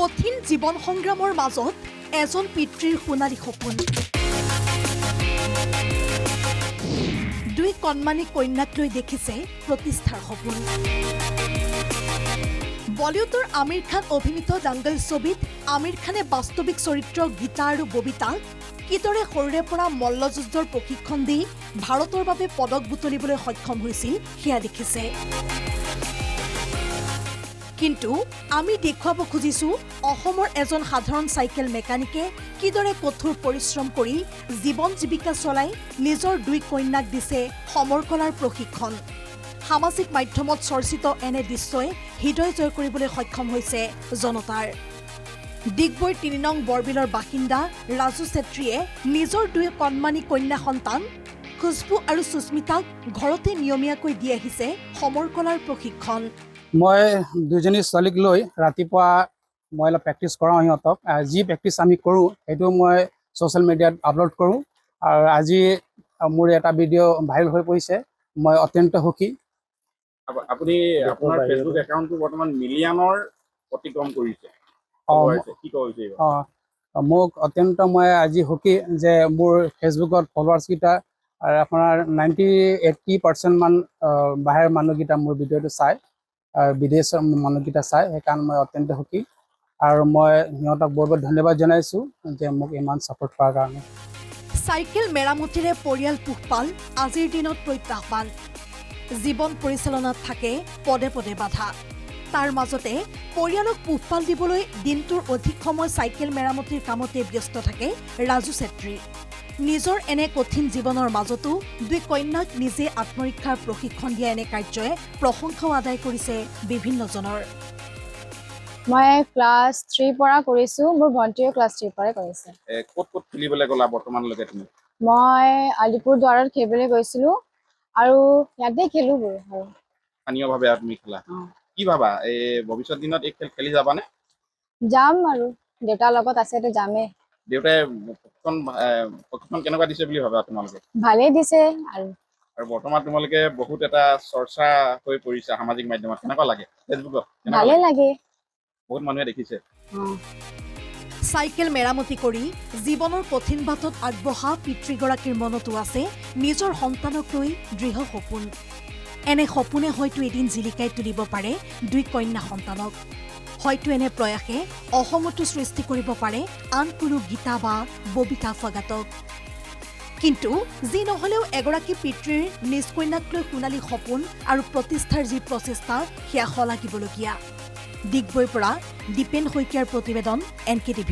কঠিন জীৱন সংগ্ৰামৰ মাজত এজন পিতৃৰ সোণালী সপোন। দুই কণমানি কন্যাক লৈ দেখিছে প্ৰতিষ্ঠাৰ সপোন। বলিউডৰ আমিৰ খান অভিনীত দাঙ্গল ছবিত আমিৰ খানে বাস্তৱিক চৰিত্ৰ গীতা আৰু ববিতাক কিদৰে সৰুৰে পৰা মল্লযুদ্ধৰ প্ৰশিক্ষণ দি ভাৰতৰ বাবে পদক বুটলিবলৈ সক্ষম হৈছিল সেয়া দেখিছে। কিন্তু আমি দেখুৱাব খুজিছো অসমৰ এজন সাধাৰণ চাইকেল মেকানিকে কিদৰে কঠোৰ পৰিশ্ৰম কৰি জীৱন জীৱিকা চলাই নিজৰ দুই কন্যাক দিছে সমৰ কলাৰ প্ৰশিক্ষণ। সামাজিক মাধ্যমত চৰ্চিত এনে দৃশ্যই হৃদয় জয় কৰিবলৈ সক্ষম হৈছে জনতাৰ। ডিগবৈৰ ৩ নং বৰবিলৰ বাসিন্দা ৰাজু চেত্ৰীয়ে নিজৰ দুই কণমানি কন্যা সন্তান খুশবু আৰু সুস্মিতাক ঘৰতে নিয়মীয়াকৈ দি আহিছে সমৰ কলাৰ প্ৰশিক্ষণ। মই দুজনী ছোৱালীক লৈ ৰাতিপুৱা মই অলপ প্ৰেক্টিছ কৰাওঁ সিহঁতক। যি প্ৰেক্টিছ আমি কৰোঁ সেইটো মই ছ'চিয়েল মিডিয়াত আপলোড কৰোঁ। আৰু আজি মোৰ এটা ভিডিঅ' ভাইৰেল হৈ পৰিছে। মই অত্যন্ত সুখী। আপুনি আপোনাৰ ফেচবুক একাউণ্টটো বৰ্তমান মিলিয়নৰ অতিক্ৰম কৰিছে। মোক অত্যন্ত মই আজি সুখী যে মোৰ ফেচবুকত ফলোৱাৰ্ছকেইটা আপোনাৰ 90-80% মান বাহিৰৰ মানুহকেইটা মোৰ ভিডিঅ'টো চায়, বিদেশৰ মানুহকেইটা চায়। সেইকাৰণে মই অত্যন্ত সুখী আৰু মই সিহঁতক বহুত বহুত ধন্যবাদ জনাইছোঁ যে মোক ইমান ছাপোৰ্ট কৰাৰ কাৰণে। চাইকেল মেৰামতিৰে পৰিয়াল পোহপাল আজিৰ দিনত প্ৰত্যাহ্বান। জীৱন পৰিচালনাত থাকে পদে পদে বাধা। তাৰ মাজতে পৰিয়ালক পোহপাল দিবলৈ দিনটোৰ অধিক সময় চাইকেল মেৰামতিৰ কামতে ব্যস্ত থাকে ৰাজু চেত্ৰী। নিজৰ এনে কঠিন জীৱনৰ মাজতো দুই কন্যাক নিজে আত্মৰক্ষাৰ প্ৰশিক্ষণ দিয়া এনে কাৰ্যই প্ৰশংসাও আদায় কৰিছে বিভিন্নজনৰ। মই ক্লাছ 3 পৰা কৰিছোঁ। মোৰ ভণ্টিও ক্লাছ 3 পৰাই কৰিছে। ক'ত ক'ত খেলিবলৈ গ'লা বৰ্তমানলৈকে তুমি? মই আলিপুৰদ্বাৰত খেলিবলৈ গৈছিলোঁ আৰু ইয়াতে খেলোঁ গৈ আৰু স্থানীয়ভাৱে তুমি খেলা। কি ভাবা এই ভৱিষ্যত দিনত এই খেল খেলি যাবানে? যাম আৰু দেউতাৰ লগত আছে তো যামেই। দেউতাই প্ৰশিক্ষণ কেনেকুৱা দিছে বুলি ভাবা তোমালোকে? ভালেই দিছে আৰু বৰ্তমান তোমালোকে বহুত এটা চৰ্চা হৈ পৰিছে সামাজিক মাধ্যমত। কেনেকুৱা লাগে ফেচবুকত? ভালে লাগে, বহুত মানুহে দেখিছে। চাইকেল মেৰামতি কৰি জীৱনৰ কঠিন বাটত আগবঢ়া পিতৃগৰাকীৰ মনতো আছে নিজৰ সন্তানক লৈ দৃঢ় সপোন। এনে সপোনে হয়তো এদিন জিলিকাই তুলিব পাৰে দুই কন্যা সন্তানক। হয়তো এনে প্ৰয়াসে অসমতো সৃষ্টি কৰিব পাৰে আন কোনো গীতা বা ববিতা ফগাতক। কিন্তু যি নহলেও এগৰাকী পিতৃৰ নিজ কন্যাক লৈ সোণালী সপোন আৰু প্ৰতিষ্ঠাৰ যি প্ৰচেষ্টা সেয়া শলাগিবলগীয়া। ডিগবৈৰ পৰা দীপেন শইকীয়াৰ প্ৰতিবেদন NKTV+।